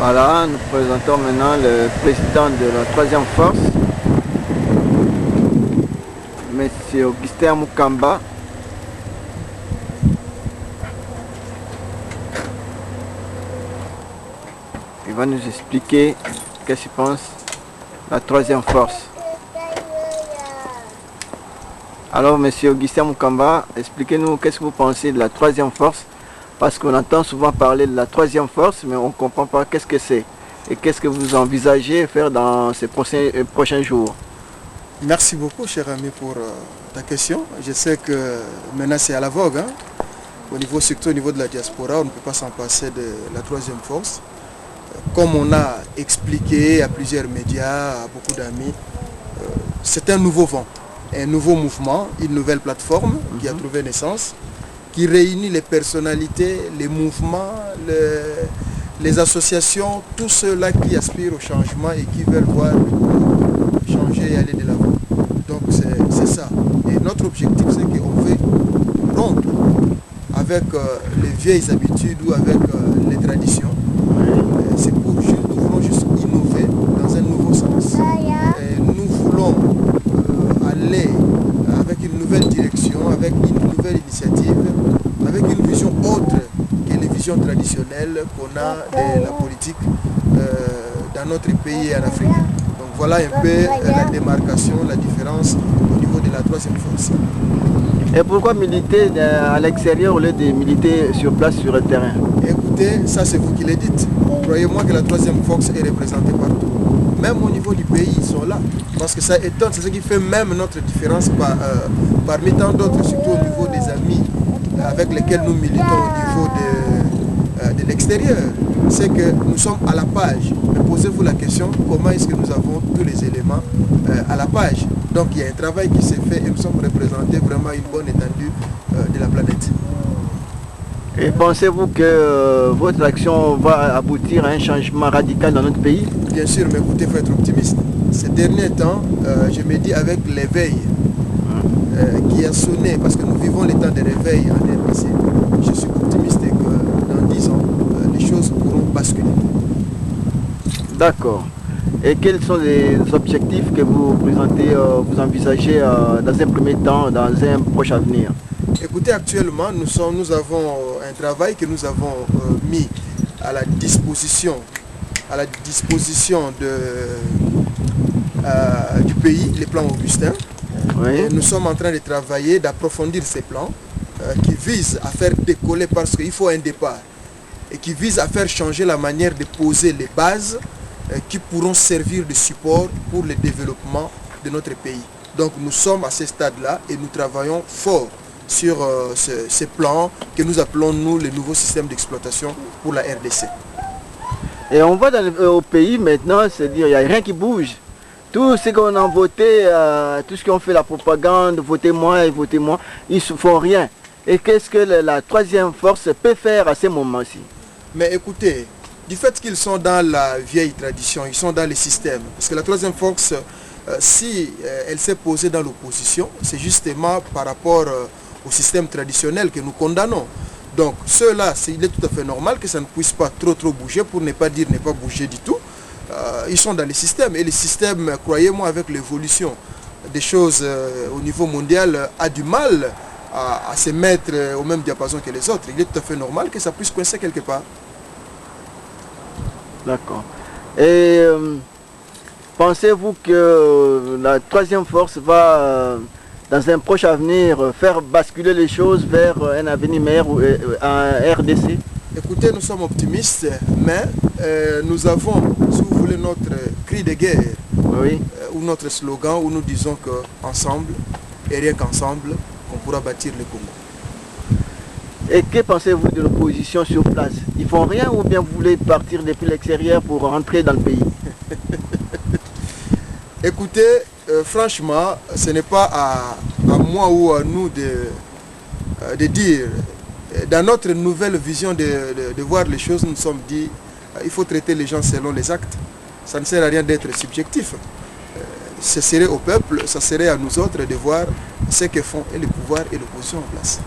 Voilà, nous présentons maintenant le président de la troisième force, M. Augustin Mukamba. Il va nous expliquer qu'est-ce qu'il pense la troisième force. Alors, M. Augustin Mukamba, expliquez-nous qu'est-ce que vous pensez de la troisième force, parce qu'on entend souvent parler de la troisième force, mais on ne comprend pas qu'est-ce que c'est et qu'est-ce que vous envisagez faire dans ces prochains jours. Merci beaucoup, cher ami, pour ta question. Je sais que maintenant c'est à la vogue, hein. Surtout au niveau de la diaspora, on ne peut pas s'en passer de la troisième force. Comme on a expliqué à plusieurs médias, à beaucoup d'amis, c'est un nouveau vent, un nouveau mouvement, une nouvelle plateforme qui a trouvé naissance, qui réunit les personnalités, les mouvements, les associations, tous ceux-là qui aspirent au changement et qui veulent voir changer et aller de l'avant. Donc c'est ça. Et notre objectif, c'est qu'on veut rompre avec les vieilles habitudes ou avec les traditions. C'est pour juste, nous voulons juste innover dans un nouveau sens. Et nous voulons aller avec une nouvelle direction, avec une nouvelle initiative, avec une vision autre que les visions traditionnelles qu'on a de la politique dans notre pays et en Afrique. Donc voilà un peu la démarcation, la différence au niveau de la troisième force. Et pourquoi militer à l'extérieur au lieu de militer sur place, sur le terrain? Écoutez, ça c'est vous qui le dites. Croyez-moi que la troisième force est représentée partout. Même au niveau du pays, ils sont là. Parce que ça étonne, c'est ce qui fait même notre différence parmi tant d'autres, surtout au niveau des amis avec lesquels nous militons au niveau de l'extérieur. C'est que nous sommes à la page. Mais posez-vous la question, comment est-ce que nous avons tous les éléments à la page? Donc il y a un travail qui s'est fait et nous sommes représentés vraiment à une bonne étendue de la planète. Et pensez-vous que votre action va aboutir à un changement radical dans notre pays? Bien sûr, mais écoutez, il faut être optimiste. Ces derniers temps, je me dis avec l'éveil qui a sonné, parce que nous vivons les temps de réveil en RDC, je suis optimiste que dans 10 ans, les choses pourront basculer. D'accord. Et quels sont les objectifs que vous présentez, vous envisagez dans un premier temps, dans un proche avenir? Écoutez, actuellement, nous avons un travail que nous avons mis à la disposition du pays, les plans Augustin. Oui. Et nous sommes en train de travailler, d'approfondir ces plans qui visent à faire décoller parce qu'il faut un départ et qui visent à faire changer la manière de poser les bases qui pourront servir de support pour le développement de notre pays. Donc nous sommes à ce stade-là et nous travaillons fort sur ces plans que nous appelons nous les nouveaux systèmes d'exploitation pour la RDC. Et on voit au pays maintenant, c'est-à-dire il n'y a rien qui bouge. Tout ce qu'on a voté, tout ce qu'on fait la propagande, votez-moi et votez-moi, ils ne font rien. Et qu'est-ce que la troisième force peut faire à ces moments-ci? Mais écoutez, du fait qu'ils sont dans la vieille tradition, ils sont dans les systèmes. Parce que la troisième force, si elle s'est posée dans l'opposition, c'est justement par rapport au système traditionnel que nous condamnons. Donc ceux-là, il est tout à fait normal que ça ne puisse pas trop bouger, pour ne pas dire ne pas bouger du tout. Ils sont dans les systèmes et les systèmes, croyez-moi, avec l'évolution des choses au niveau mondial, a du mal à se mettre au même diapason que les autres. Il est tout à fait normal que ça puisse coincer quelque part. D'accord. Et pensez-vous que la troisième force va, dans un proche avenir, faire basculer les choses vers un avenir meilleur en RDC? Écoutez, nous sommes optimistes, mais nous avons, si vous voulez, notre cri de guerre, oui, ou notre slogan où nous disons qu'ensemble, et rien qu'ensemble, on pourra bâtir le Congo. Et que pensez-vous de l'opposition sur place? Ils font rien ou bien vous voulez partir depuis l'extérieur pour rentrer dans le pays? Écoutez, franchement, ce n'est pas à moi ou à nous de dire. Dans notre nouvelle vision de voir les choses, nous nous sommes dit il faut traiter les gens selon les actes. Ça ne sert à rien d'être subjectif. Ce serait au peuple, ça serait à nous autres de voir ce que font et le pouvoir et l'opposition en place.